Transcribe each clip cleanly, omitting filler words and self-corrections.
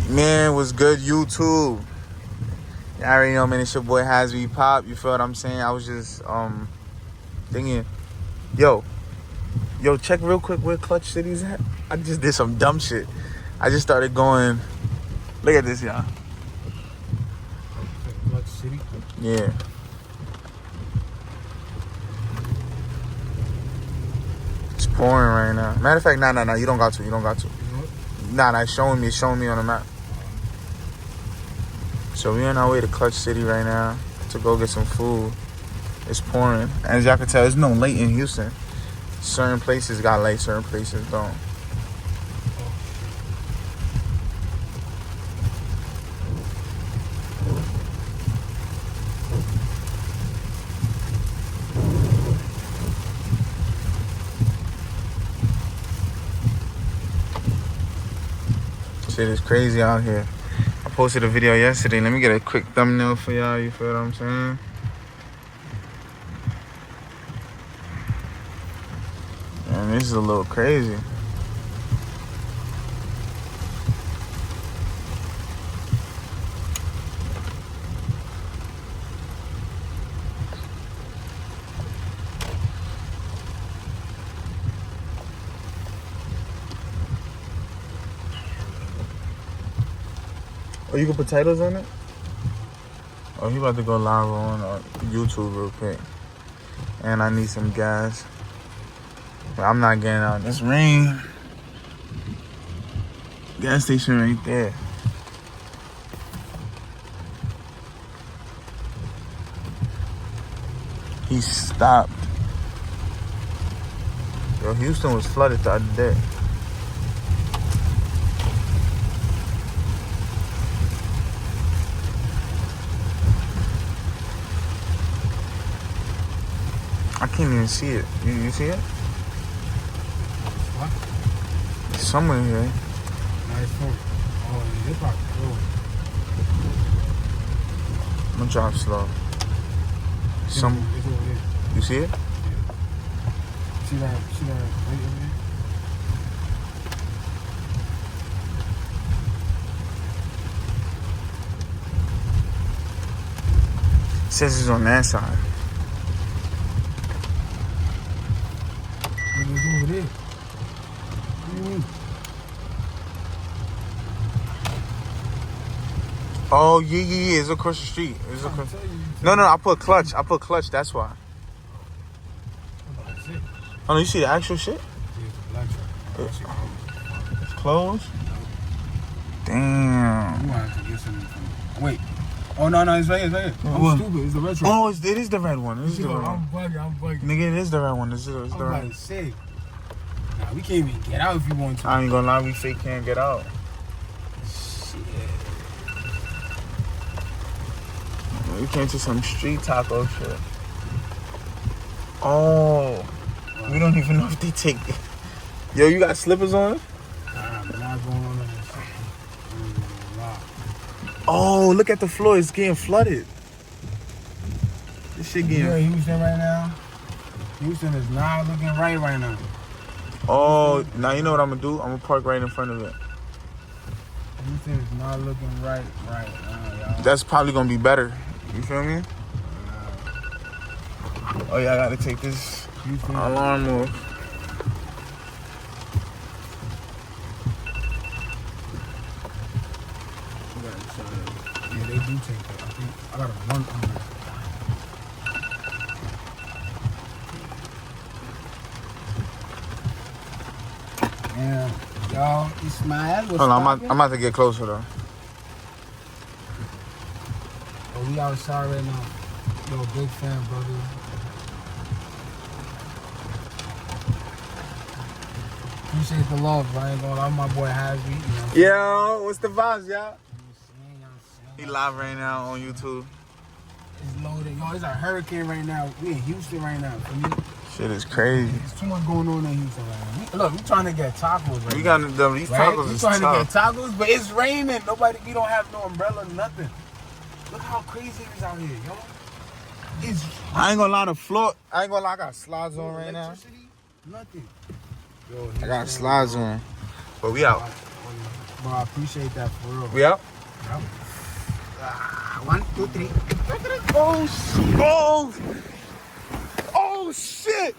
Man, what's good, YouTube? You already know, man, it's your boy Hasby Pop. You feel what I'm saying? I was just thinking, yo, check real quick where Clutch City's at. I just did some dumb shit. I just started going. Look at this, y'all. Clutch City? Yeah. It's pouring right now. Matter of fact, nah. You don't got to. Nah. It's showing me on the map. So we on our way to Clutch City right now to go get some food. It's pouring. As y'all can tell, there's no lake in Houston. Certain places got lake, certain places don't. Shit is crazy out here. I posted a video yesterday. Let me get a quick thumbnail for y'all. You feel what I'm saying? Man, this is a little crazy. Oh, you can put titles on it? Oh, he about to go live on YouTube real quick. And I need some gas. But I'm not getting out in this rain. Gas station right there. He stopped. Yo, Houston was flooded the other day. I can't even see it. You see it? What? It's somewhere here. Nice phone. Oh, yeah, it's probably cool. I'm gonna drive slow. It's over there. You see it? Yeah. See that right over there? It says it's on that side. It's over there. What do you mean? Oh, yeah. It's across the street. No, I put clutch. That's why. That's it. Oh, no, you see the actual shit? Yeah, it's a black truck. It's closed? Damn. You want to get some. Wait. Oh, no, it's right here. I'm stupid. It's the red truck. Oh, it is the red one. I'm bugging. Nigga, it is the red one. It's the I'm red about one. to say. Nah, we can't even get out if you want to. I ain't gonna lie, we fake can't get out. Shit. We came to some street taco shit. Oh. We don't even know if they take it. Yo, you got slippers on? I'm not going on that shit. Oh, look at the floor. It's getting flooded. This shit getting... Yeah, Houston right now. Houston is not looking right now. Oh, now you know what I'm gonna do? I'm gonna park right in front of it. Houston is not looking right now, y'all. That's probably gonna be better. You feel me? Oh yeah, I gotta take this alarm off. Yeah, they do take that. I think I got a run on that. Yeah, y'all, it's my ass. Hold on, I'm about to get closer though. Oh, we outside right now. Yo, big fan, brother. Appreciate the love, I ain't gonna lie. My boy Hasby. You know. Yo, what's the vibes, y'all? He live right now on YouTube. It's loaded. Yo, it's a hurricane right now. We in Houston right now. Shit is crazy. There's too much going on in Houston right now. Look, we trying to get tacos right We now. got these right? tacos. We trying to get tacos, but it's raining. We don't have no umbrella, nothing. Look how crazy it is out here, yo. I ain't gonna lie, the floor. I ain't gonna lie, I got slides on right now. Nothing. Yo, I got slides on. But we out. bro. I appreciate that for real. We out? Yep. 1, 2, 3. Oh, oh, oh, shit.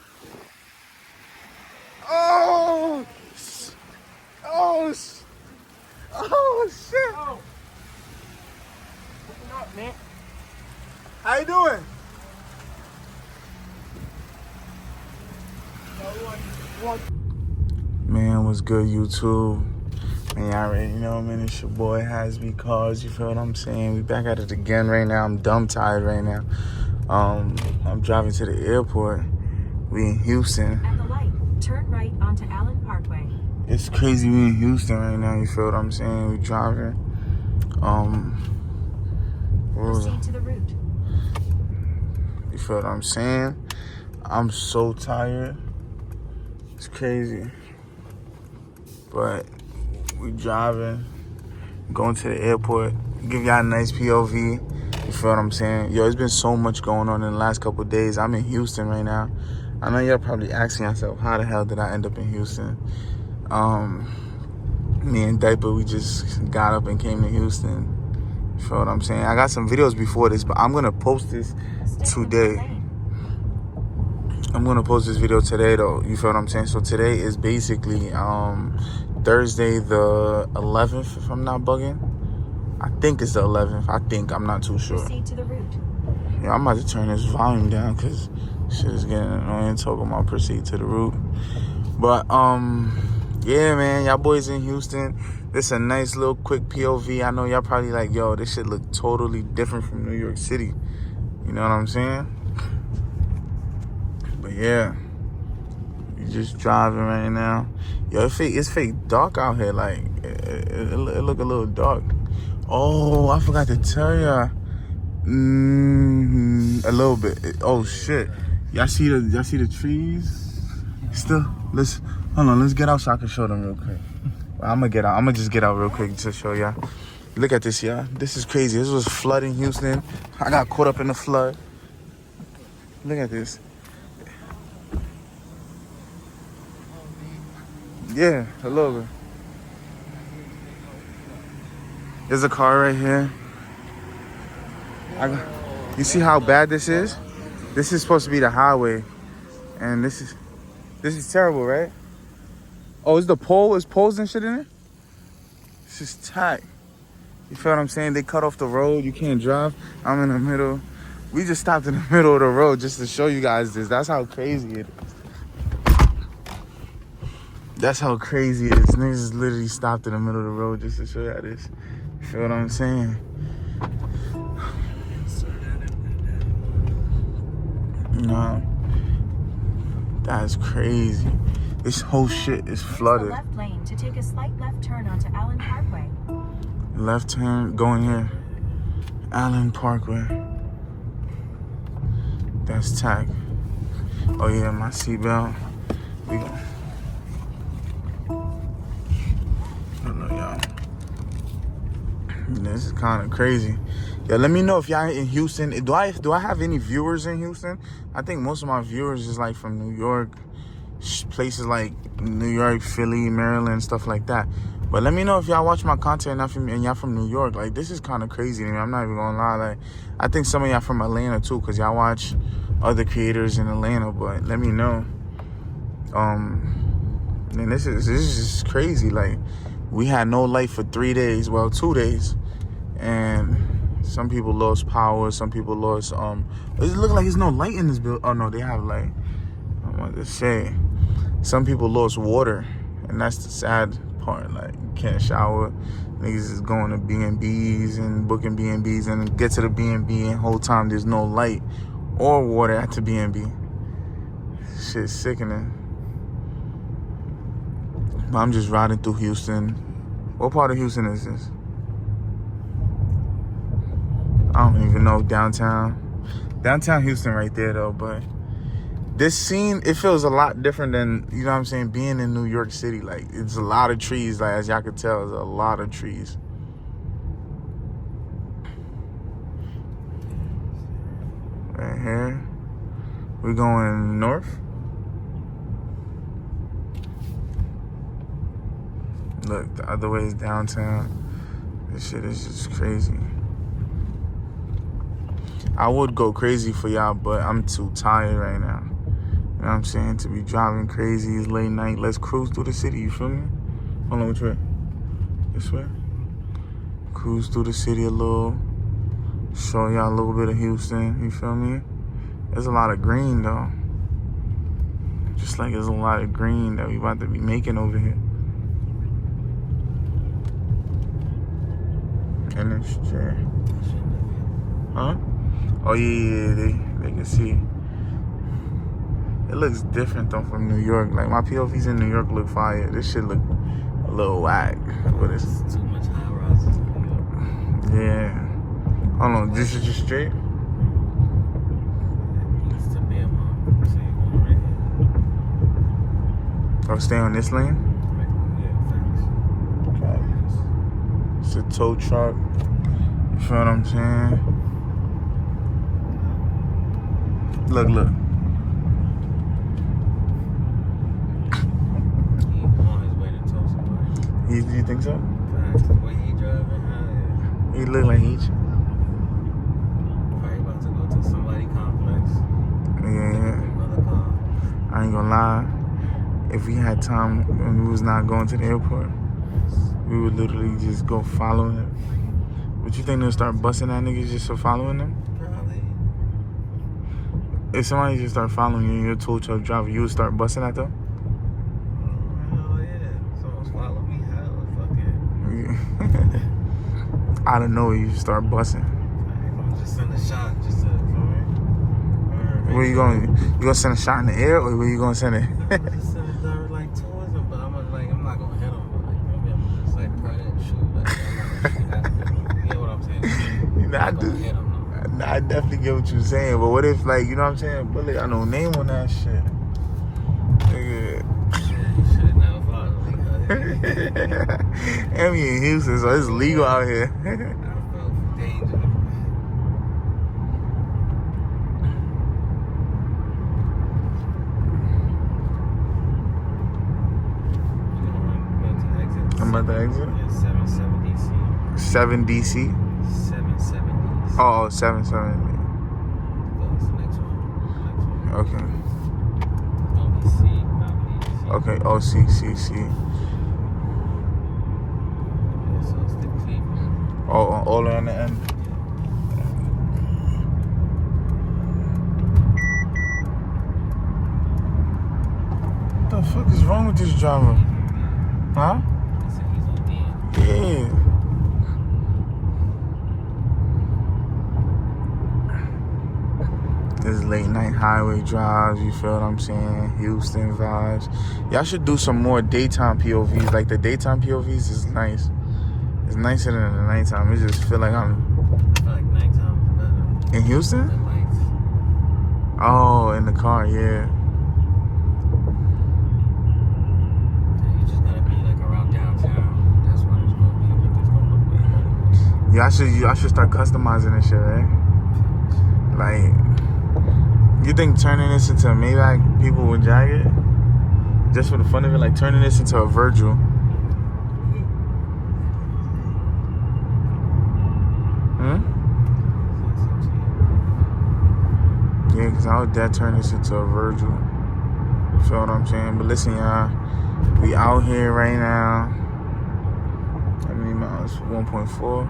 Oh, oh, oh, shit. Oh. Open up, man. How you doing? Man, what's good, YouTube? Man, y'all already know, man, it's your boy Hasby Cars. You feel what I'm saying? We back at it again right now. I'm dumb tired right now. I'm driving to the airport. We in Houston. At the light, turn right onto Allen Parkway. It's crazy we in Houston right now. You feel what I'm saying? We driving. Proceed to the route. You feel what I'm saying? I'm so tired. It's crazy. But we driving, going to the airport, give y'all a nice POV. You feel what I'm saying? Yo, it's been so much going on in the last couple of days. I'm in Houston right now. I know y'all probably asking yourself, how the hell did I end up in Houston? Me and Diaper, we just got up and came to Houston. You feel what I'm saying? I got some videos before this, but I'm gonna post this today. I'm gonna post this video today though. You feel what I'm saying? So today is basically Thursday the 11th, if I'm not bugging. I think it's the 11th. I'm not too sure. Proceed to the route. Yeah, I'm about to turn this volume down because shit is getting annoying talking about proceed to the route. But yeah, man, y'all boys in Houston. This is a nice little quick POV. I know y'all probably like, yo, this shit look totally different from New York City. You know what I'm saying? But yeah, you just driving right now. Yo, it's fake dark out here. Like it look a little dark. Oh, I forgot to tell y'all. A little bit. Oh shit. Y'all see the trees? Still, hold on. Let's get out so I can show them real quick. Well, I'm gonna just get out real quick to show y'all. Look at this, y'all. This is crazy. This was flooding Houston. I got caught up in the flood. Look at this. Yeah, hello. There's a car right here. You see how bad this is? This is supposed to be the highway, and this is terrible, right? Oh, is the pole? Is poles and shit in it? This is tight. You feel what I'm saying? They cut off the road. You can't drive. I'm in the middle. We just stopped in the middle of the road just to show you guys this. That's how crazy it is. That's how crazy it is. Niggas literally stopped in the middle of the road just to show y'all this. You feel what I'm saying? No. That's crazy. This whole shit is flooded. Left lane to take a slight left turn onto Allen Parkway. Left turn, going here. Allen Parkway. That's tag. Oh yeah, my seatbelt. We go. This is kind of crazy. Yeah, let me know if y'all in Houston. Do I have any viewers in Houston? I think most of my viewers is like from New York, places like New York, Philly, Maryland, stuff like that. But let me know if y'all watch my content and y'all from New York. Like, this is kind of crazy to me. I'm not even gonna lie. Like, I think some of y'all from Atlanta too, cause y'all watch other creators in Atlanta. But let me know. And this is just crazy. Like, we had no light for 3 days. Well, 2 days. And some people lost power. Some people lost, it look like there's no light in this building. Oh, no, they have light. I want to say. Some people lost water. And that's the sad part. Like, you can't shower. Niggas is going to B&Bs and booking B&Bs and get to the B&B and whole time there's no light or water at the B&B. Shit's sickening. But I'm just riding through Houston. What part of Houston is this? I don't even know. Downtown Houston right there though. But this scene, it feels a lot different than, you know what I'm saying, being in New York City. Like, it's a lot of trees. Like, as y'all can tell, there's a lot of trees. Right here. We're going north. Look, the other way is downtown. This shit is just crazy. I would go crazy for y'all, but I'm too tired right now. You know what I'm saying? To be driving crazy. It's late night. Let's cruise through the city. You feel me? Hold on, which way? This way? Cruise through the city a little. Show y'all a little bit of Houston. You feel me? There's a lot of green, though. Just like there's a lot of green that we about to be making over here. And it's straight. Huh? Oh yeah, they can see. It looks different though from New York. Like my POVs in New York look fire. This shit look a little whack. But it's too much high rises in New York. Yeah. Hold on, this is just straight? East to Bama. Say one right here. Or stay on this lane? Yeah, thanks. It's a tow truck. You feel what I'm saying? Look. He on his way to tow somebody. You think so? Facts. The way he driving, He look like he. probably about to go to somebody complex. Yeah. Another car. I ain't gonna lie. If we had time when we was not going to the airport, we would literally just go follow him. But you think they'll start busting that niggas just for following them? Probably. If somebody just start following you and you're a tow truck driver, you would start busting at them? Oh yeah. Someone's follow me. Hell, fuck it. Out of nowhere, you just start busting. I'm just send a shot just to. Where you going? You gonna send a shot in the air, or where you gonna send it? I'm just send it direct, like towards him, but I'm not gonna hit him. But like maybe I'm just like point and shoot. Like I'm not gonna shoot at him. You get what I'm saying? Nah, I I'm do. gonna hit him. Nah, I definitely get what you're saying, but what if, like, you know what I'm saying? Bullet got no name on that shit. Nigga. You should have never followed me. And we in Houston, so it's legal out here. I felt danger. I'm about to exit. Yeah, 770 DC. 7 DC? 770. Oh, 770. That's the next one. Okay. OBC, not BC. Okay, OCCC. Yeah, so it's the Cleveland. Oh, all on the end. What the fuck is wrong with this driver? Huh? They said he's OD. Yeah. This late night highway drives, you feel what I'm saying? Houston vibes. Y'all should do some more daytime POVs. Like the daytime POVs is nice. It's nicer than the nighttime. It just feel like I'm I feel like nighttime is better in Houston? than lights. Oh, in the car, yeah. You just gotta be like around downtown. That's when it's gonna be. It's gonna look way better. Y'all should start customizing this shit, right? Like, you think turning this into a Maybach, people would jag it? Just for the fun of it, like turning this into a Virgil. Yeah, because I would dead turn this into a Virgil. You feel what I'm saying? But listen, y'all, we out here right now. How many miles? 1.4.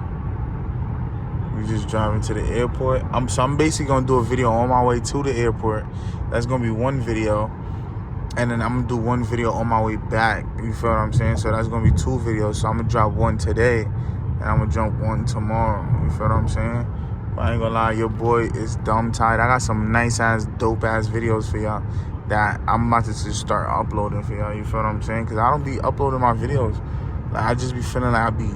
We just driving to the airport. So I'm basically gonna do a video on my way to the airport. That's gonna be one video. And then I'm gonna do one video on my way back. You feel what I'm saying? So that's gonna be two videos. So I'm gonna drop one today and I'm gonna jump one tomorrow. You feel what I'm saying? But I ain't gonna lie, your boy is dumb tired. I got some nice ass, dope ass videos for y'all that I'm about to just start uploading for y'all. You feel what I'm saying? Cause I don't be uploading my videos. Like I just be feeling like I be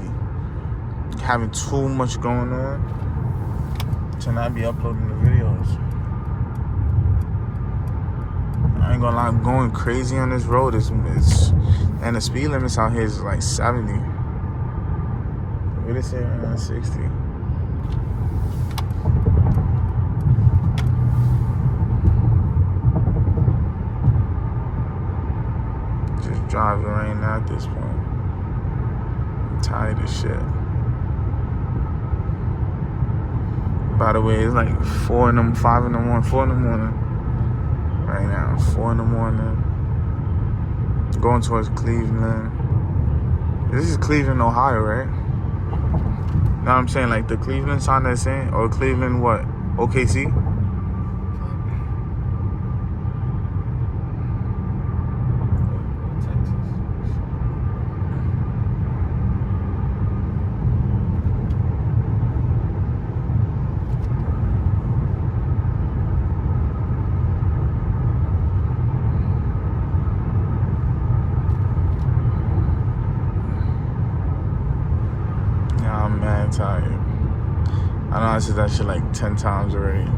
having too much going on to not be uploading the videos. I ain't gonna lie, I'm going crazy on this road. And the speed limits out here is like 70. What they say around 60. Just driving right now at this point. Tired of shit. By the way, it's like 4 in the morning right now. 4 in the morning. Going towards Cleveland. This is Cleveland, Ohio, right? Know what I'm saying? Like the Cleveland sign that's saying, or Cleveland what? OKC? I'm mad tired. I know I said that shit like 10 times already.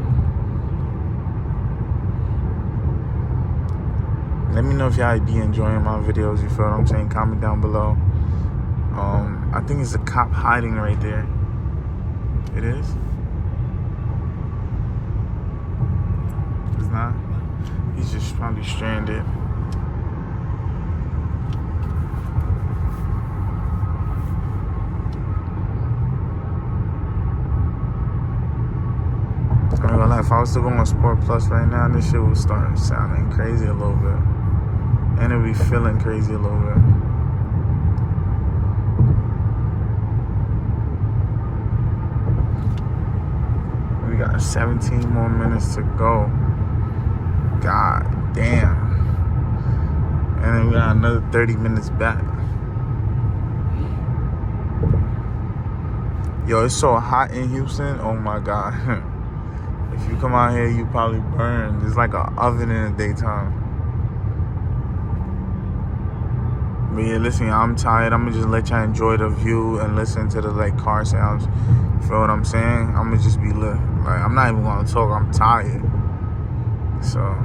Let me know if y'all be enjoying my videos, you feel what I'm saying? Comment down below. I think it's a cop hiding right there. It is? It's not? He's just probably stranded. If I was to go on Sport Plus right now, this shit would start sounding crazy a little bit. And it'd be feeling crazy a little bit. We got 17 more minutes to go. God damn. And then we got another 30 minutes back. Yo, it's so hot in Houston. Oh my God. If you come out here, you probably burn. It's like an oven in the daytime. But yeah, listen, I'm tired. I'm gonna just let y'all enjoy the view and listen to the like car sounds. Feel what I'm saying? I'm gonna just be lit. Like, I'm not even gonna talk. I'm tired. So.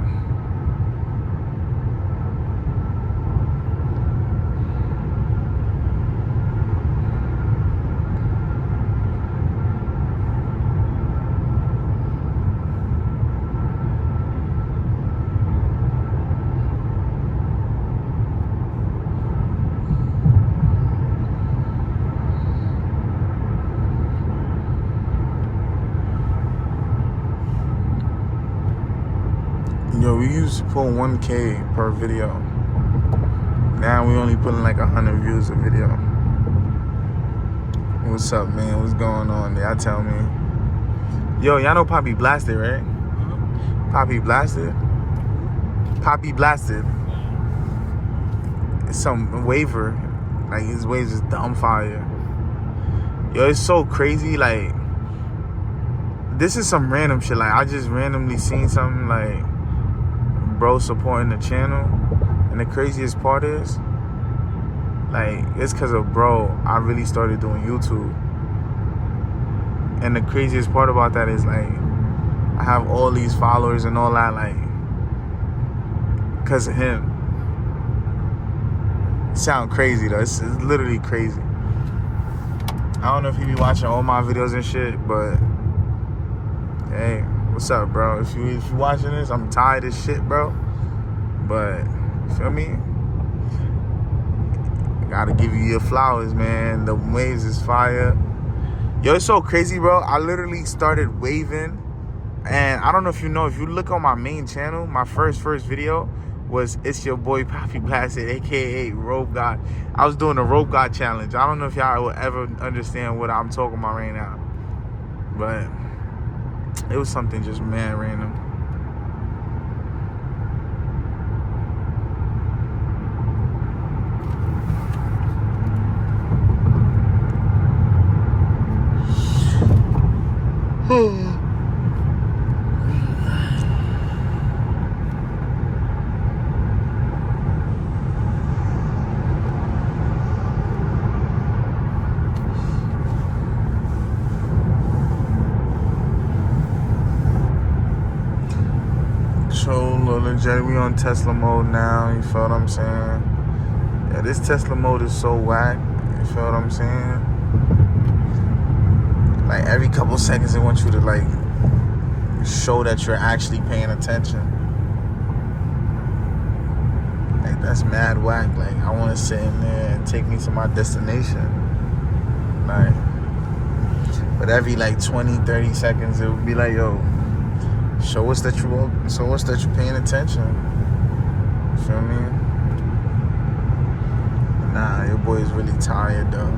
Yo, we used to pull 1K per video. Now we only putting like 100 views a video. What's up, man? What's going on there? Y'all tell me. Yo, y'all know Poppy Blasted, right? Poppy Blasted? Poppy Blasted. It's some waiver. Like, his waves is dumb fire. Yo, it's so crazy. Like, this is some random shit. Like, I just randomly seen something like bro supporting the channel, and the craziest part is, like, it's because of bro I really started doing YouTube. And the craziest part about that is, like, I have all these followers and all that, like, because of him. It sound crazy though. It's literally crazy. I don't know if he be watching all my videos and shit, but hey, what's up, bro? If you watching this, I'm tired of shit, bro. But, you feel me? Gotta give you your flowers, man. The waves is fire. Yo, it's so crazy, bro. I literally started waving. And I don't know if you know, if you look on my main channel, my first video was It's Your Boy Poppy Blasted, a.k.a. Rope God. I was doing a Rope God challenge. I don't know if y'all will ever understand what I'm talking about right now. But it was something just mad random. We on Tesla mode now, you feel what I'm saying? Yeah, this Tesla mode is so whack, you feel what I'm saying? Like, every couple seconds it wants you to, like, show that you're actually paying attention. Like, that's mad whack. Like, I want to sit in there and take me to my destination. Like, but every like 20, 30 seconds, it would be like, yo, show us that you're paying attention. You feel me? Nah, your boy is really tired though.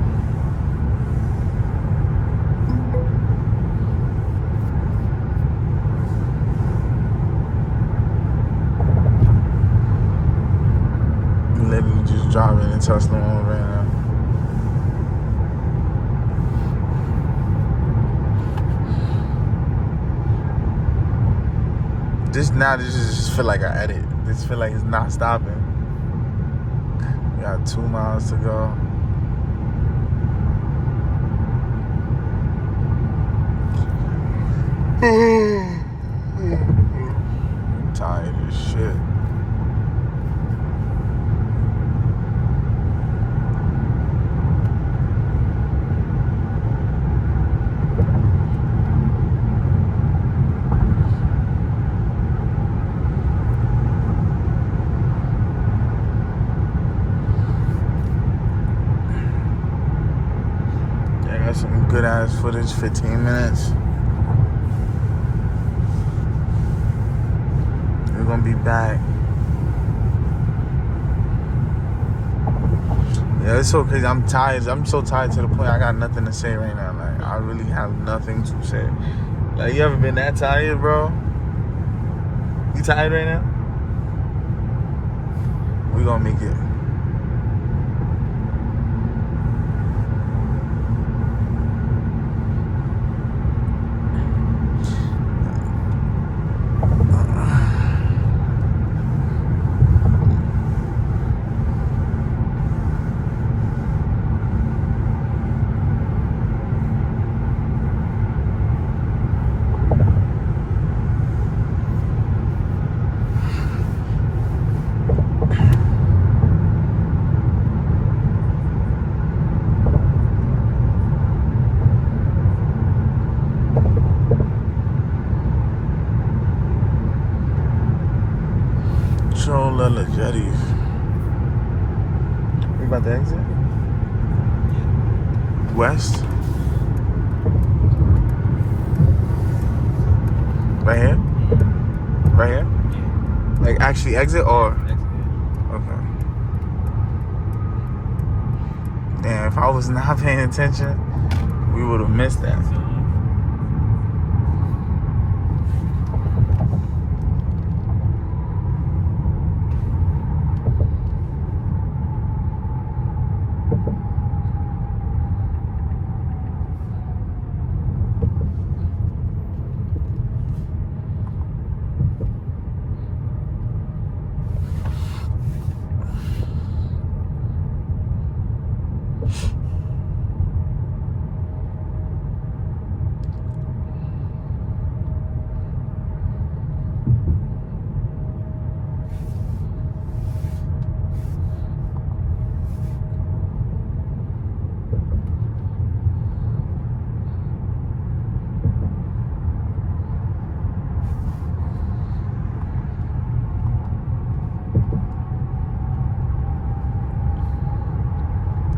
Literally just driving in Tesla on right now. This just feel like I edit. This feel like it's not stopping. We got 2 miles to go. I'm tired as shit. Some good ass footage, 15 minutes. We're gonna be back. Yeah, it's so crazy. I'm tired. I'm so tired to the point I got nothing to say right now. Like, I really have nothing to say. Like, you ever been that tired, bro? You tired right now? We gonna make it. The jetties. We about to exit? West? Right here? Right here? Like actually exit or? Okay. Damn, if I was not paying attention, we would have missed that.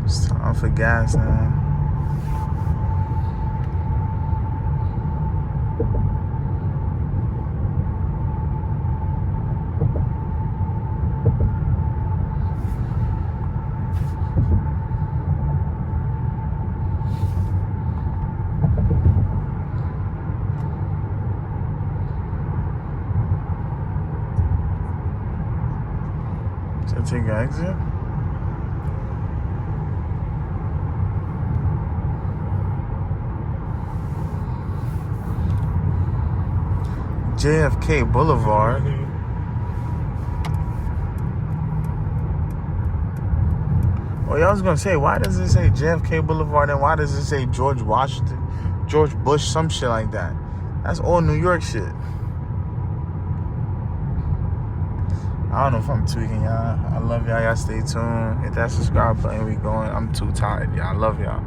It's time for gas now. Should I take an exit? JFK Boulevard. Oh, yeah, I was gonna say, why does it say JFK Boulevard and why does it say George Washington, George Bush, some shit like that? That's all New York shit. I don't know if I'm tweaking, y'all. I love y'all. Y'all stay tuned. Hit that subscribe button. We going. I'm too tired, y'all. I love y'all.